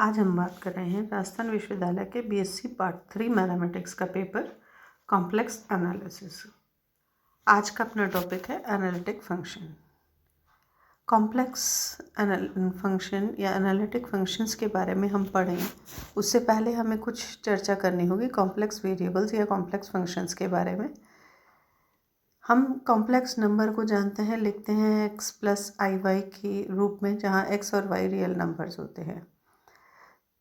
आज हम बात कर रहे हैं राजस्थान विश्वविद्यालय के बीएससी पार्ट 3 मैथमेटिक्स का पेपर कॉम्प्लेक्स एनालिसिस। आज का अपना टॉपिक है एनालिटिक फंक्शन। कॉम्प्लेक्स फंक्शन या एनालिटिक फंक्शंस के बारे में हम पढ़ें उससे पहले हमें कुछ चर्चा करनी होगी कॉम्प्लेक्स वेरिएबल्स या कॉम्प्लेक्स फंक्शंस के बारे में। हम कॉम्प्लेक्स नंबर को जानते हैं, लिखते हैं x प्लस आई वाई के रूप में, जहाँ x और y रियल नंबर्स होते हैं।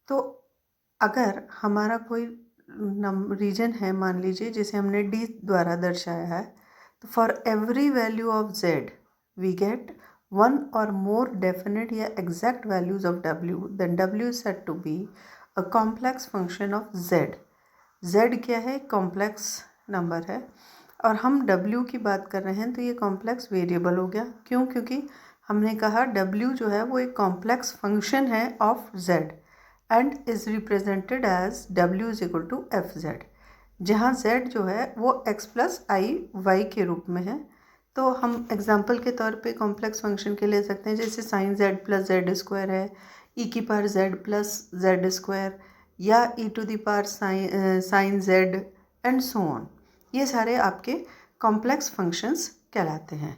तो अगर हमारा कोई रीजन है, मान लीजिए जिसे हमने d द्वारा दर्शाया है, तो for every value of z we get one और मोर डेफिनेट या exact values of w, then w is said to be a complex function of z। z क्या है? कॉम्प्लेक्स नंबर है और हम w की बात कर रहे हैं तो ये कॉम्प्लेक्स वेरिएबल हो गया। क्यों? क्योंकि हमने कहा w जो है वो एक कॉम्प्लेक्स फंक्शन है of z and is represented as w is equal to f z, जहाँ z जो है वो x प्लस आई वाई के रूप में है। तो हम एग्जाम्पल के तौर पे कॉम्प्लेक्स फंक्शन के ले सकते हैं, जैसे sine z plus z square है, e की power z plus z square, या e to the power sine z and so on. ये सारे आपके कॉम्प्लेक्स फंक्शंस कहलाते हैं।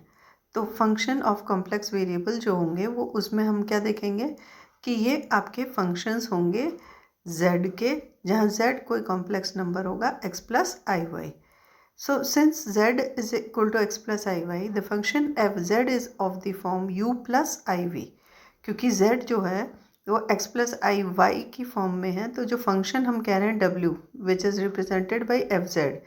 तो फंक्शन ऑफ कॉम्प्लेक्स वेरिएबल जो होंगे वो उसमें हम क्या देखेंगे कि ये आपके फंक्शंस होंगे z के, जहाँ z कोई कॉम्प्लेक्स नंबर होगा x plus i y. So since z is equal to x plus i y, the function f z is of the form u plus i v. क्योंकि z जो है वो x plus i y की form में है, तो जो function हम कह रहे हैं w which is represented by F Z,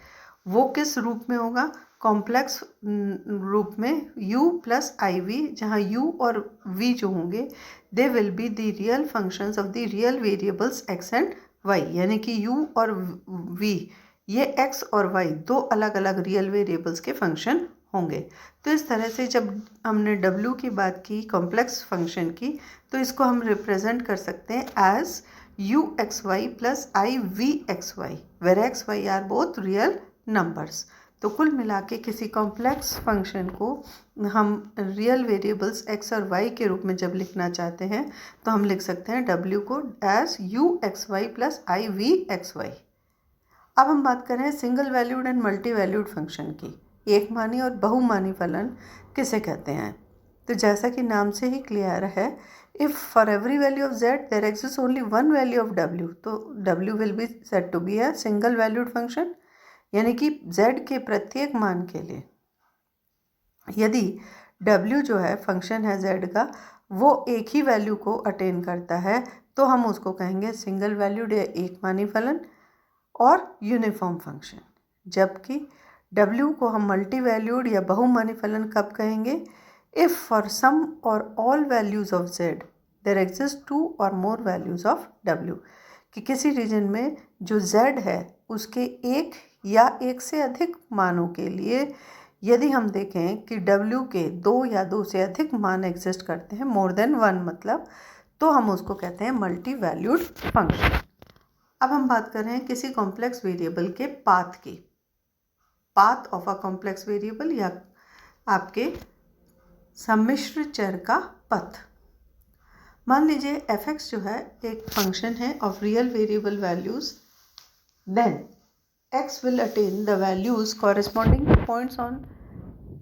वो किस रूप में होगा? कॉम्प्लेक्स रूप में u प्लस आई वी, जहाँ u और v जो होंगे they will be the real functions of the real variables x and y, यानी कि u और v ये x और y दो अलग अलग रियल वेरिएबल्स के फंक्शन होंगे। तो इस तरह से जब हमने w की बात की, कॉम्प्लेक्स फंक्शन की, तो इसको हम रिप्रेजेंट कर सकते हैं as u x y plus i v x y, where x y are both real numbers. तो कुल मिला के किसी कॉम्प्लेक्स फंक्शन को हम रियल वेरिएबल्स x और y के रूप में जब लिखना चाहते हैं तो हम लिख सकते हैं w को as u x y plus i v x y. अब हम बात करें single valued and multi valued function की। एक मानी और बहुमानी फलन किसे कहते हैं? तो जैसा कि नाम से ही क्लियर है, if for every value of z there exist only one value of w, तो w will be said to be a single valued function, यानी कि z के प्रत्येक मान के लिए यदि w जो है फंक्शन है z का, वो एक ही वैल्यू को अटेन करता है तो हम उसको कहेंगे सिंगल वैल्यूड या एक मानी फलन और यूनिफॉर्म फंक्शन। जबकि w को हम मल्टी वैल्यूड या बहुमानी फलन कब कहेंगे? इफ़ फॉर सम और all values of z there exist two और मोर वैल्यूज ऑफ w, कि किसी रीजन में जो z है उसके एक या एक से अधिक मानों के लिए यदि हम देखें कि w के दो या दो से अधिक मान एग्जिस्ट करते हैं, मोर देन वन मतलब, तो हम उसको कहते हैं मल्टी वैल्यूड फंक्शन। अब हम बात कर रहे हैं किसी कॉम्प्लेक्स वेरिएबल के पाथ की। Path of a complex variable या आपके सम्मिश्र चर का पथ। मान लीजिए f(x) जो है एक फंक्शन है of real variable values, then x will attain the values corresponding to points on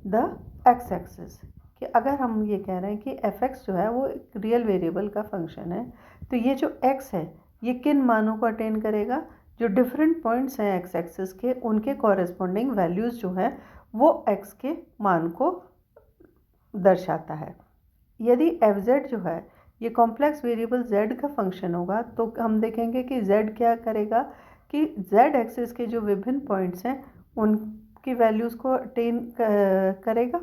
the x-axis। कि अगर हम ये कह रहे हैं कि f(x) जो है वो एक रियल वेरिएबल का फंक्शन है, तो ये जो x है ये किन मानों को अटेन करेगा? जो डिफरेंट पॉइंट्स हैं एक्स एक्सिस के, उनके कॉरेस्पॉन्डिंग वैल्यूज़ जो है वो x के मान को दर्शाता है। यदि एफ जेड जो है ये कॉम्प्लेक्स वेरिएबल z का फंक्शन होगा, तो हम देखेंगे कि z क्या करेगा कि z एक्सिस के जो विभिन्न पॉइंट्स हैं उनकी वैल्यूज़ को अटेन करेगा।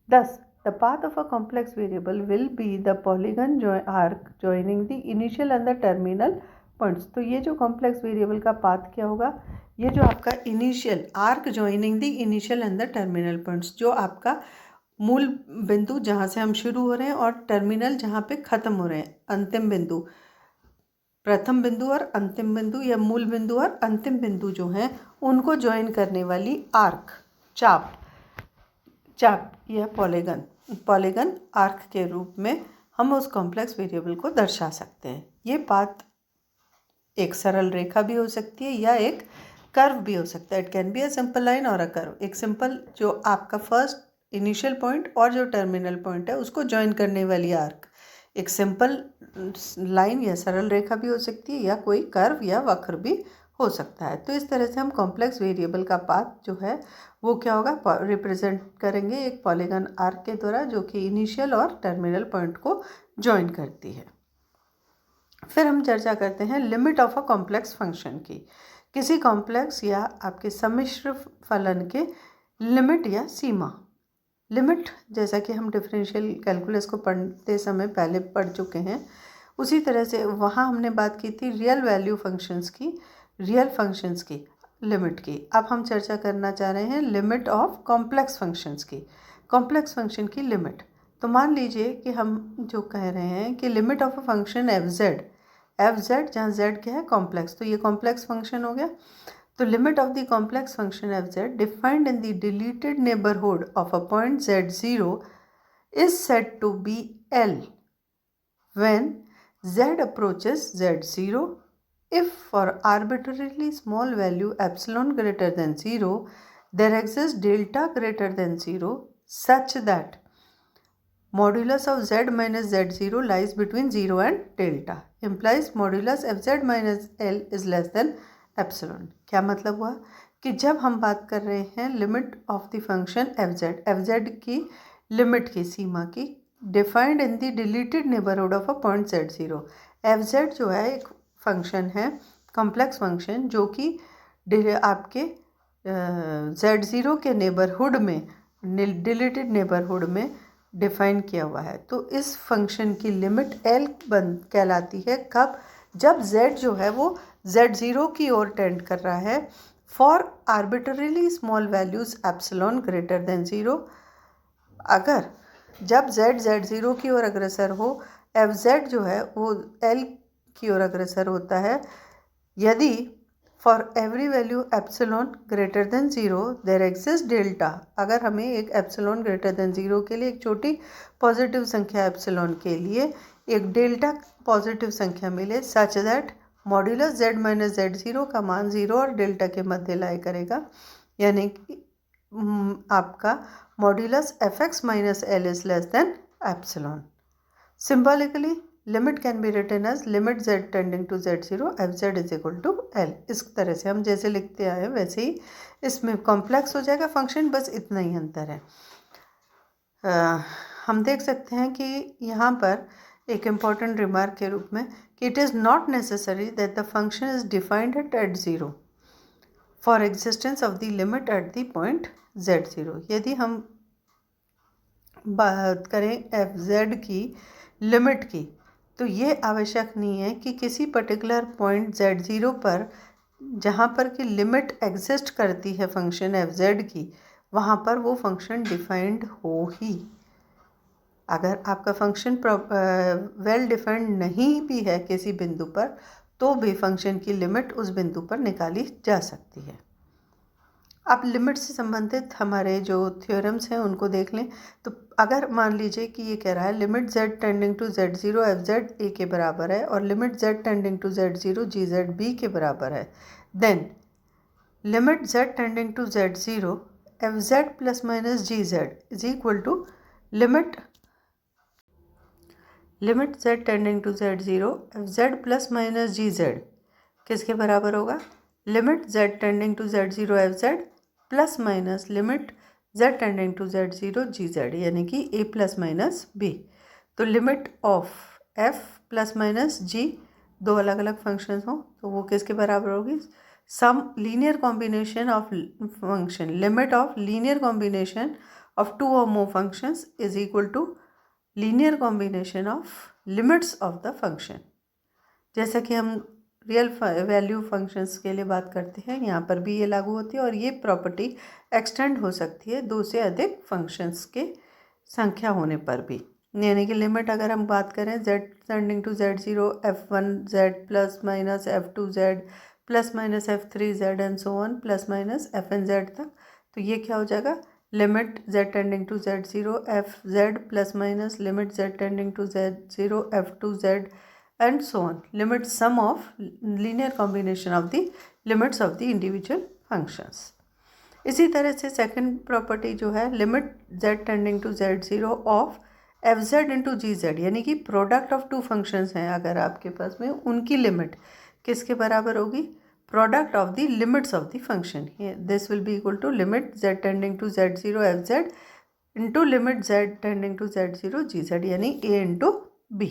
दस the path of a complex variable will be the polygon arc joining the initial and the terminal points. तो ये जो कॉम्प्लेक्स वेरिएबल का पाथ क्या होगा? ये जो आपका initial arc joining the initial and the terminal points, जो आपका मूल बिंदु जहाँ से हम शुरू हो रहे हैं और टर्मिनल जहाँ पे ख़त्म हो रहे हैं, अंतिम बिंदु, प्रथम बिंदु और अंतिम बिंदु, या मूल बिंदु और अंतिम बिंदु जो हैं उनको ज्वाइन करने वाली आर्क, चाप या पॉलीगन आर्क के रूप में हम उस कॉम्प्लेक्स वेरिएबल को दर्शा सकते हैं। ये पाथ एक सरल रेखा भी हो सकती है या एक कर्व भी हो सकता है। It can be a simple line और अ कर्व। एक सिंपल जो आपका फर्स्ट इनिशियल पॉइंट और जो टर्मिनल पॉइंट है उसको ज्वाइन करने वाली आर्क एक सिंपल लाइन या सरल रेखा भी हो सकती है, या कोई कर्व या वक्र भी हो सकता है। तो इस तरह से हम कॉम्प्लेक्स वेरिएबल का पाथ जो है वो क्या होगा, रिप्रेजेंट करेंगे एक पॉलीगन आर्क के द्वारा, जो कि इनिशियल और टर्मिनल पॉइंट को ज्वाइन करती है। फिर हम चर्चा करते हैं limit of a complex function की। किसी कॉम्प्लेक्स या आपके सम्मिश्र फलन के लिमिट या सीमा। लिमिट जैसा कि हम डिफरेंशियल कैलकुलस को पढ़ते समय पहले पढ़ चुके हैं, उसी तरह से वहाँ हमने बात की थी रियल वैल्यू फंक्शंस की, रियल फंक्शंस की लिमिट की। अब हम चर्चा करना चाह रहे हैं लिमिट ऑफ कॉम्प्लेक्स फंक्शंस की, कॉम्प्लेक्स फंक्शन की लिमिट। तो मान लीजिए कि हम जो कह रहे हैं कि limit of a function F z, जहाँ जेड क्या है, कॉम्प्लेक्स, तो ये कॉम्प्लेक्स फंक्शन हो गया। तो limit of the complex function fz defined in the deleted neighborhood of a point z0 is said to be L when z approaches z0 if for arbitrarily small value epsilon greater than 0 there exists delta greater than 0 such that modulus of z minus z0 lies between 0 and delta implies modulus fz minus L is less than epsilon. क्या मतलब हुआ कि जब हम बात कर रहे हैं limit of the function F Z की लिमिट की सीमा की, defined in the deleted neighbourhood of a point z0। F Z जो है एक फंक्शन है, कॉम्प्लेक्स फंक्शन, जो कि आपके z0 के नेबरहुड में, डिलीटेड नेबरहुड में डिफाइन किया हुआ है। तो इस फंक्शन की लिमिट L कहलाती है कब, जब z जो है वो z0 की ओर टेंड कर रहा है for arbitrarily small values epsilon greater than 0। अगर जब z0 की ओर अग्रसर हो, fz जो है वो L की ओर अग्रसर होता है, यदि for every value epsilon greater than 0 there exist delta, अगर हमें एक एप्सिलॉन ग्रेटर देन 0 के लिए, एक छोटी पॉजिटिव संख्या एप्सिलॉन के लिए एक डेल्टा पॉजिटिव संख्या मिले, such that modulus z minus z0 का मान 0 और डेल्टा के मध्य लाई करेगा, यानी कि आपका modulus fx minus l is less than epsilon. Symbolically limit can be written as limit z tending to z0 fz is equal to l। इस तरह से हम जैसे लिखते आए वैसे ही इसमें कॉम्प्लेक्स हो जाएगा फंक्शन, बस इतना ही अंतर है। हम देख सकते हैं कि यहाँ पर एक इम्पॉर्टेंट रिमार्क के रूप में कि it is not necessary that the function is defined at 0 for existence of the limit at the point z0। यदि हम बात करें एफ जेड की लिमिट की, तो ये आवश्यक नहीं है कि किसी पर्टिकुलर पॉइंट z0 पर, जहाँ पर कि लिमिट एग्जिस्ट करती है फंक्शन एफ जेड की, वहाँ पर वो फंक्शन डिफाइंड हो ही। अगर आपका फंक्शन वेल डिफाइंड नहीं भी है किसी बिंदु पर, तो भी फंक्शन की लिमिट उस बिंदु पर निकाली जा सकती है। अब लिमिट से संबंधित हमारे जो थ्योरम्स हैं उनको देख लें। तो अगर मान लीजिए कि ये कह रहा है limit z tending to z0 f z a के बराबर है और limit z tending to z0 g z b के बराबर है, then limit z tending to z0 f z plus minus g z is equal to limit z tending to z0 f z plus minus g z किसके बराबर होगा, limit z tending to z0 f z plus minus limit z tending to z0 g Z, यानी कि a plus minus b। तो limit of f plus minus g दो अलग अलग functions हों तो वो किसके बराबर होगी, sum linear combination of function, limit of linear combination of two और more functions is equal to linear combination of limits of the function. जैसा कि हम रियल वैल्यू फंक्शंस के लिए बात करते हैं, यहाँ पर भी ये लागू होती है और ये प्रॉपर्टी एक्सटेंड हो सकती है दो से अधिक फंक्शंस के संख्या होने पर भी। यानी कि लिमिट अगर हम बात करें z tending to z0 f1z plus minus f2z plus minus f3z and so on plus minus fnz तक, तो ये क्या हो जाएगा, limit z tending to z0 f(z) plus minus limit z tending to z0 f(2z) and so on. Limit sum of linear combination of the limits of the individual functions. इसी तरह से second property जो है limit z tending to z0 of f(z) into g(z), यानी कि product of two functions हैं अगर आपके पास में, उनकी लिमिट किसके बराबर होगी? Product of the limits of the function. This will be equal to limit z tending to z0 f(z) into limit z tending to z0 g(z), यानी a इंटू b.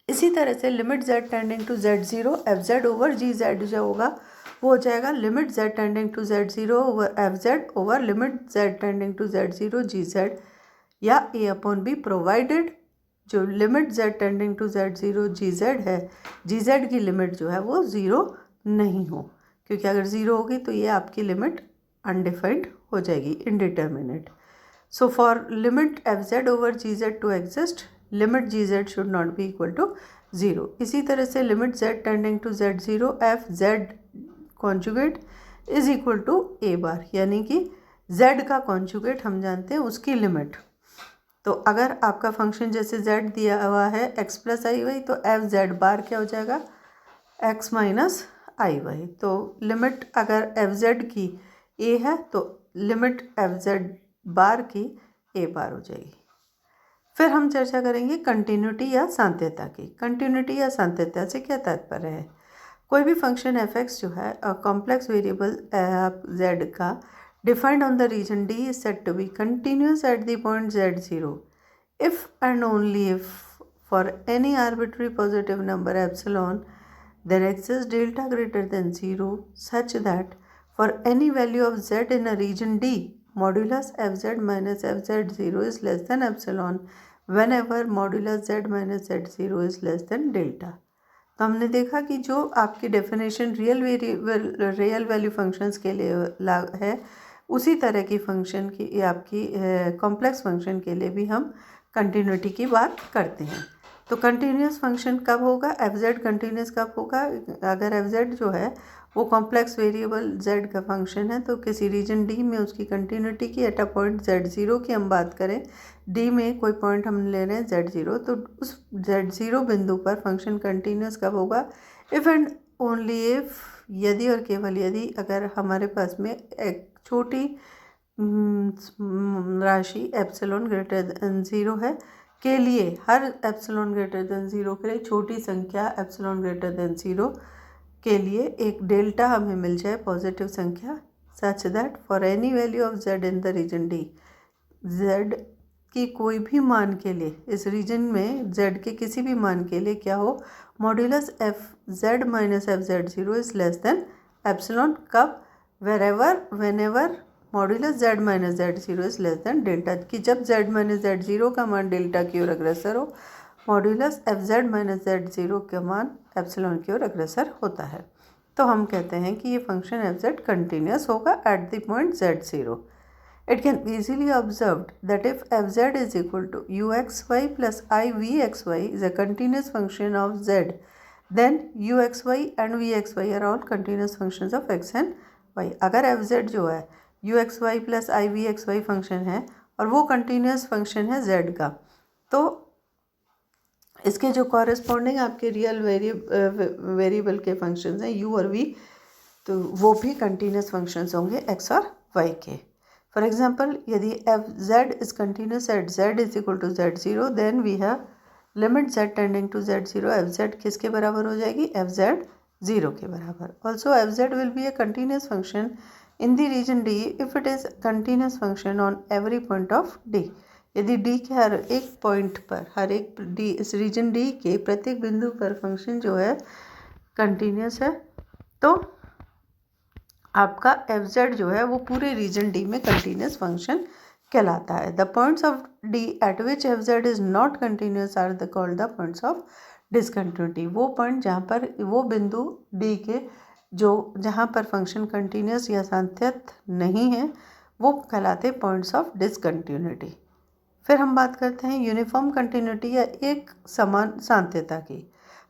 इसी तरह से limit z tending to z0 f(z) over g(z) जो होगा वो हो जाएगा limit z tending to z0 over f(z) over limit z tending to z0 g(z) या a अपॉन b, प्रोवाइडेड जो limit z tending to z0 gz है, gz की limit जो है वो ज़ीरो नहीं हो, क्योंकि अगर ज़ीरो होगी तो ये आपकी लिमिट अनडिफाइंड हो जाएगी, indeterminate. So for limit f(z) over gz to exist, limit gz should not be equal to zero. इसी तरह से limit z tending to z0 f(z) conjugate is equal to a bar, यानी कि z का conjugate हम जानते हैं उसकी लिमिट. तो अगर आपका फंक्शन जैसे z दिया हुआ है x प्लस आई वाई, तो एफ जेड बार क्या हो जाएगा? x माइनस आई वाई. तो लिमिट अगर एफ जेड की a है तो लिमिट एफ जेड बार की a बार हो जाएगी. फिर हम चर्चा करेंगे कंटिन्यूटी या सांत्यता की. कंटिन्यूटी या सांत्यता से क्या तात्पर्य है? कोई भी फंक्शन f(x) जो है कॉम्प्लेक्स वेरिएबल z का defined on the region D is said to be continuous at the point z0 if and only if for any arbitrary positive number epsilon there exists delta greater than 0 such that for any value of z in a region D modulus fz minus fz0 is less than epsilon whenever modulus z minus z0 is less than delta. तो हमने देखा कि जो आपकी definition real value functions के लिए है, उसी तरह की फंक्शन की आपकी कॉम्प्लेक्स फंक्शन के लिए भी हम कंटिन्यूटी की बात करते हैं. तो कंटिन्यूस फंक्शन कब होगा? f(z) कंटिन्यूस कब होगा? अगर f(z) जो है वो कॉम्प्लेक्स वेरिएबल z का फंक्शन है तो किसी रीजन D में उसकी कंटिन्यूटी की एट अ पॉइंट z0 की हम बात करें, D में कोई पॉइंट हम ले रहे हैं z0, तो उस z0 बिंदु पर फंक्शन कंटिन्यूस कब होगा? इफ़ एंड ओनली इफ़, यदि और केवल यदि अगर हमारे पास में एक छोटी राशि एप्सिलॉन ग्रेटर देन 0 है के लिए, हर एप्सिलॉन ग्रेटर देन 0 के लिए छोटी संख्या एप्सिलॉन ग्रेटर देन 0 के लिए एक डेल्टा हमें मिल जाए, पॉजिटिव संख्या, such that for any value of z in the region D, z की कोई भी मान के लिए, इस रीजन में z के किसी भी मान के लिए क्या हो? Modulus fz minus fz0 is less than epsilon. कब? whenever modulus z minus z0 is less then delta, कि जब z माइनस z0 का मान डेल्टा की ओर अग्रसर हो, मॉड्यूलस fz माइनस z0 का मान एप्सिलॉन की ओर अग्रसर होता है. तो हम कहते हैं कि ये फंक्शन fz कंटिन्यूस होगा eight the point z0. It can be easily observed that if fz is equal to uxy plus ivxy is a continuous function of z, then uxy and vxy are all continuous functions of x and y. अगर fz जो है uxy plus ivxy function है और वो continuous function है z का, तो इसके जो कॉरेस्पॉन्डिंग आपके रियल वेरिएबल के फंक्शंस हैं u और v, तो वो भी कंटिन्यूस फंक्शंस होंगे x और y के. फॉर एग्जाम्पल, यदि fz is continuous at z is equal to z0, then we have limit z tending to z0 fz किसके बराबर हो जाएगी? fz 0 के बराबर. Also fz will be a continuous function in the region D if it is continuous function on every point of D. यदि D के हर एक point पर, हर एक D, इस रीजन D के प्रत्येक बिंदु पर फंक्शन जो है कंटिन्यूस है, तो आपका fz जो है वो पूरे रीजन D में कंटिन्यूस फंक्शन कहलाता है. The points of D at which fz is not continuous are the called the points of discontinuity. वो पॉइंट जहाँ पर, वो बिंदु D के जो जहाँ पर फंक्शन कंटिन्यूस या सांत्यत नहीं है, वो कहलाते पॉइंट्स ऑफ डिसकंटिन्यूटी. फिर हम बात करते हैं यूनिफॉर्म कंटिन्यूटी या एक समान सांत्यता की.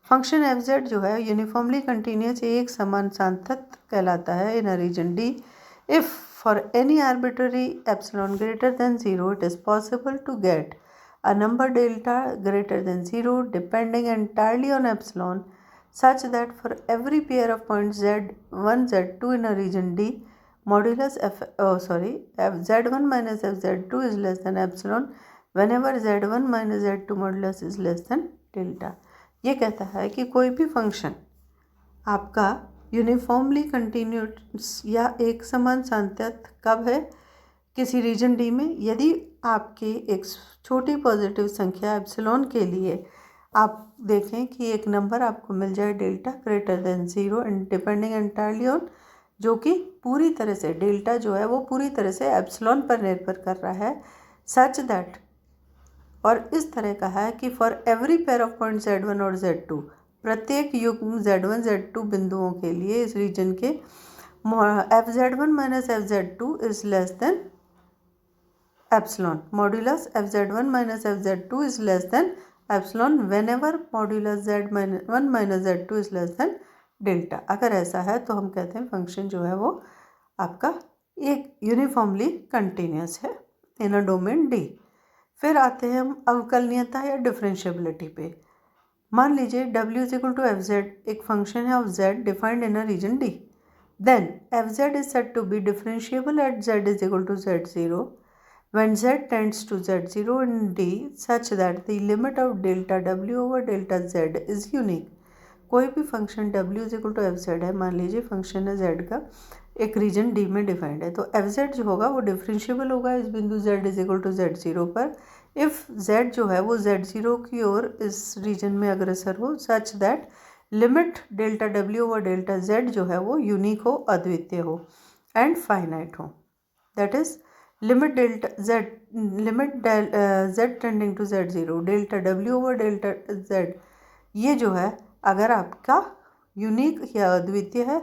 फंक्शन fz जो है यूनिफॉर्मली कंटिन्यूस, एक समान सांतत कहलाता है in a region D if for any arbitrary epsilon greater than 0, it is possible to get a number delta greater than 0 depending entirely on epsilon, such that for every pair of points z1, z2 in a region D, modulus z1 minus fz2 is less than epsilon whenever z1 minus z2 modulus is less than delta. ये कहता है कि कोई भी function आपका uniformly continuous या एक समान सांतत कब है, किसी रीजन डी में, यदि आपके एक छोटी पॉजिटिव संख्या एप्सिलॉन के लिए आप देखें कि एक नंबर आपको मिल जाए delta greater than 0 and depending entirely on, जो कि पूरी तरह से डेल्टा जो है वो पूरी तरह से एप्सिलॉन पर निर्भर कर रहा है, सच दैट, और इस तरह का है कि for every pair of point z1 और z2, प्रत्येक युग्म z1 z2 बिंदुओं के लिए इस रीजन के fz1 minus fz2 is less than epsilon, modulus fz1 minus fz2 is less than epsilon whenever modulus z1 minus z2 is less then delta. अगर ऐसा है तो हम कहते हैं फंक्शन जो है वो आपका एक यूनिफॉर्मली कंटिन्यूस है इन अ डोमेन डी। फिर आते हैं हम अवकलनीयता या डिफरेंशिएबिलिटी पे। मान लीजिए w is equal to f z एक फंक्शन है of z defined in a region D, then f Z is said to be differentiable at z is equal to z0 when z tends to z0 in D such that the limit of delta w over delta z is unique। कोई भी function w is equal to f z है, मान लीजिए function है z का, एक reason D में defined है, तो एफ जेड जो होगा वो डिफरेंशिएबल होगा इस बिंदु z is equal to z0 पर, इफ़ z जो है वो z0 की ओर इस रीजन में अग्रसर हो, such that limit delta w over delta z जो है वो यूनिक हो, अद्वितीय हो एंड फाइनाइट हो। That is limit z tending to z0 delta w over delta z, ये जो है अगर आपका यूनिक या अद्वितीय है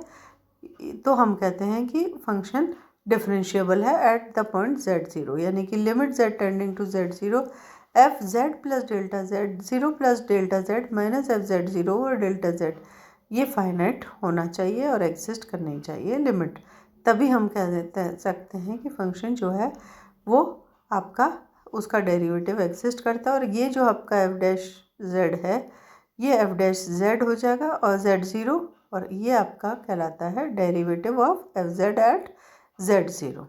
तो हम कहते हैं कि फंक्शन डिफरेंशिएबल है एट द पॉइंट z0, यानी कि limit z tending to z0 f z plus delta z 0 plus delta z minus F z 0 और डेल्टा z, ये फाइनाइट होना चाहिए और एग्जिस्ट करनी चाहिए लिमिट, तभी हम कह सकते हैं कि फंक्शन जो है वो आपका उसका डेरिवेटिव एग्जिस्ट करता है। और ये जो आपका एफ डैश जेड है ये एफ डैश जेड हो जाएगा और z0, और ये आपका कहलाता है derivative of F Z at z0।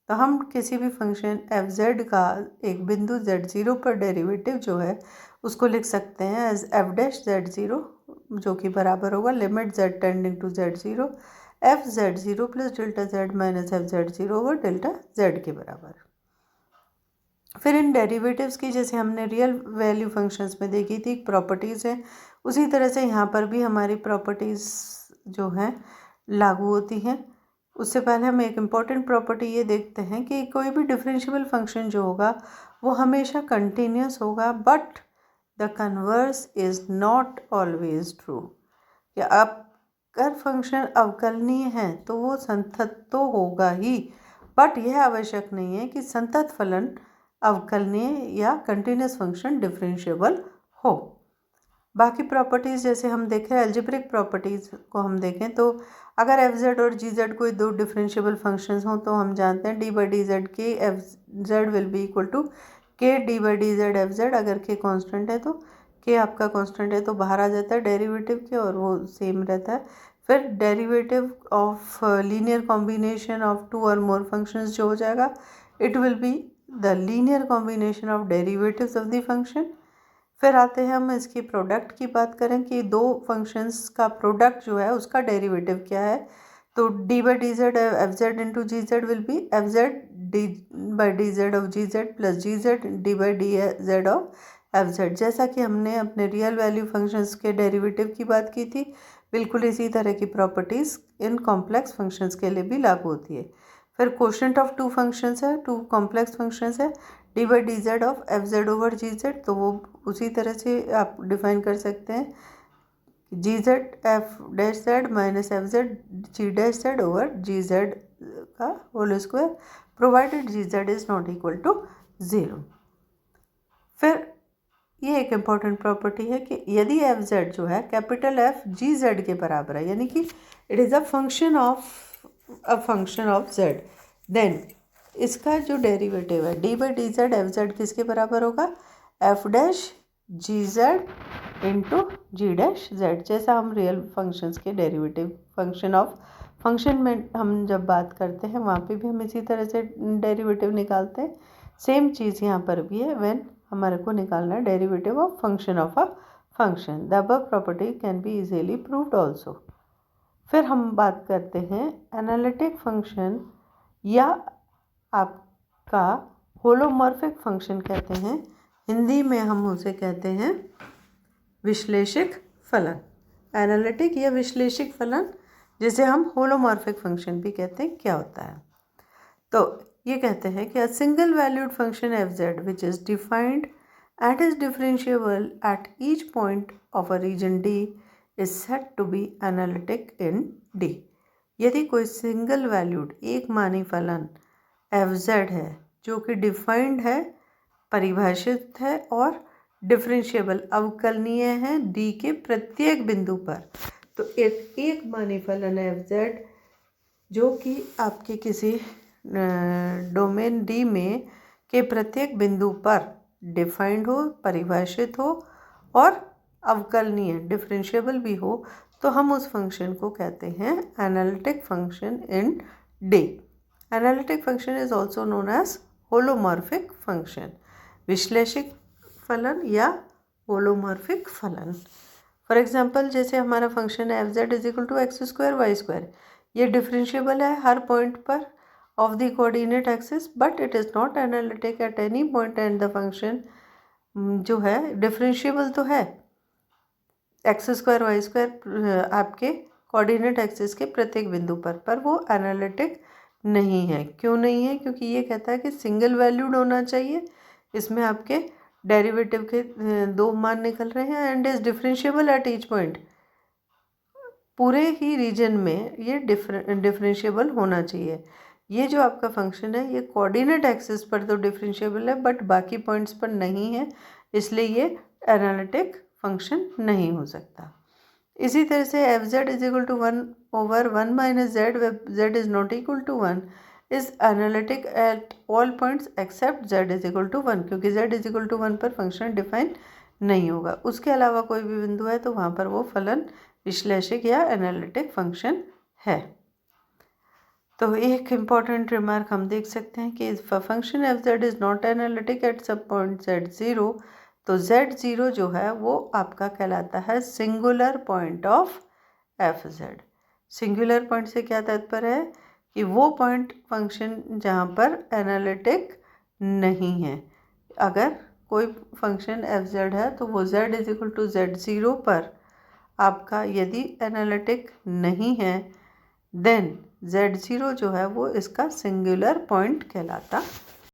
तो हम किसी भी फंक्शन एफ जेड का एक बिंदु z0 पर डेरिवेटिव जो है उसको लिख सकते हैं एज एफ डैश z0, जो कि बराबर होगा limit z tending to z0 F z0 plus delta z minus F z0 over delta z के बराबर। फिर इन डेरिवेटिव्स की जैसे हमने रियल वैल्यू फंक्शंस में देखी थी प्रॉपर्टीज़ हैं, उसी तरह से यहाँ पर भी हमारी प्रॉपर्टीज़ जो हैं लागू होती हैं। उससे पहले हम एक इम्पॉर्टेंट प्रॉपर्टी ये देखते हैं कि कोई भी डिफरेंशिएबल फंक्शन जो होगा वो हमेशा कंटिन्यूस होगा, but the converse is not always true. कि अगर फंक्शन अवकलनीय है तो वो संतत तो होगा ही, बट यह आवश्यक नहीं है कि संतत फलन अवकलनीय या कंटिन्यूस फंक्शन डिफरेंशिएबल हो। बाकी प्रॉपर्टीज़ जैसे हम देखें एल्जेब्रिक प्रॉपर्टीज़ को हम देखें तो अगर एफ जेड और जी जेड कोई दो डिफरेंशिएबल फंक्शंस हों तो हम जानते हैं D by D Z K F Z will be equal to K D by D Z F Z. अगर के कांस्टेंट है तो के आपका कांस्टेंट है तो बाहर आ जाता है डेरिवेटिव के और वो सेम रहता है। फिर derivative of linear combination of two और मोर फंक्शंस जो हो जाएगा it will be the linear combination of derivatives of the function. फिर आते हैं हम इसकी प्रोडक्ट की बात करें कि दो फंक्शंस का प्रोडक्ट जो है उसका डेरिवेटिव क्या है, तो D by D Z F Z into G Z will be F Z D by D Z of G Z plus G Z D by D Z of F Z. जैसा कि हमने अपने real value functions के derivative की बात की थी, बिल्कुल इसी तरह की प्रॉपर्टीज़ इन कॉम्प्लेक्स फंक्शंस के लिए भी लागू होती है। फिर क्वोशंट ऑफ टू फंक्शंस है, टू कॉम्प्लेक्स फंक्शंस है, D by D Z of F Z over G Z, तो वो उसी तरह से आप डिफाइन कर सकते हैं G Z F dash Z minus F Z G dash Z over G Z का whole square provided G Z is not equal to 0। फिर ये एक इम्पॉर्टेंट प्रॉपर्टी है कि यदि एफ जेड जो है कैपिटल एफ जी जेड के बराबर है, यानी कि it is a function of Z, then इसका जो डेरिवेटिव है D by D Z F Z किसके बराबर होगा, F dash G Z into G dash Z. जैसा हम रियल फंक्शंस के डेरिवेटिव फंक्शन में हम जब बात करते हैं वहाँ पे भी हम इसी तरह से डेरिवेटिव निकालते हैं। सेम चीज़ यहाँ पर भी है व्हेन हमारे को निकालना है derivative of a function. The above property can be easily proved also. फिर हम बात करते हैं एनालिटिक फंक्शन या आपका होलोमॉर्फिक फंक्शन कहते हैं, हिंदी में हम उसे कहते हैं विश्लेषिक फलन। एनालिटिक या विश्लेषिक फलन जिसे हम होलोमॉर्फिक फंक्शन भी कहते हैं, क्या होता है? तो ये कहते हैं कि a single valued function F Z which is defined and is differentiable at each point of a region D is said to be analytic in D. यदि कोई सिंगल वैल्यूड एक मानी फलन एफ जेड है जो कि डिफाइंड है, परिभाषित है और डिफरेंशिएबल अवकलनीय है डी के प्रत्येक बिंदु पर, तो एक मानी फलन एफ जेड जो कि आपके किसी डोमेन डी में के प्रत्येक बिंदु पर डिफाइंड हो, परिभाषित हो और अवकलनीय डिफरेंशिएबल भी हो, तो हम उस फंक्शन को कहते हैं analytic function in D. Analytic function is also known as holomorphic function, विश्लेषिक फलन या होलोमॉर्फिक फलन। फॉर एग्जांपल जैसे हमारा फंक्शन है F Z is equal to X square Y square, ये डिफरेंशिएबल है हर पॉइंट पर of the coordinate axis, but it is not analytic at any point and the function जो है डिफरेंशिएबल तो है एक्स स्क्वायर वाई स्क्वायर आपके coordinate axis के प्रत्येक बिंदु पर वो एनालिटिक नहीं है। क्यों नहीं है? क्योंकि ये कहता है कि सिंगल वैल्यूड होना चाहिए, इसमें आपके डेरिवेटिव के दो मान निकल रहे हैं and is differentiable at each point, पूरे ही रीजन में ये डिफरेंशिएबल होना चाहिए। ये जो आपका फंक्शन है ये कोऑर्डिनेट एक्सिस पर तो डिफरेंशिएबल है बट बाकी पॉइंट्स पर नहीं है, इसलिए ये एनालिटिक फंक्शन नहीं हो सकता। इसी तरह से F Z is equal to 1/1 minus Z, Z is not equal to 1 is analytic at all points except Z is equal to 1, क्योंकि जेड इज इक्वल टू 1 पर फंक्शन डिफाइन नहीं होगा। उसके अलावा कोई भी बिंदु है तो वहाँ पर वो फलन विश्लेषिक या एनालिटिक फंक्शन है। तो एक इम्पॉर्टेंट रिमार्क हम देख सकते हैं कि function F Z is not analytic at सब पॉइंट जेड ज़ीरो, तो जेड ज़ीरो जो है वो आपका कहलाता है singular point of F Z. Singular point से क्या तात्पर्य है कि वो पॉइंट फंक्शन जहाँ पर एनालिटिक नहीं है। अगर कोई फंक्शन एफ जेड है तो वो Z is equal to Z zero पर आपका यदि एनालिटिक नहीं है देन जेड ज़ीरो जो है वो इसका सिंगुलर पॉइंट कहलाता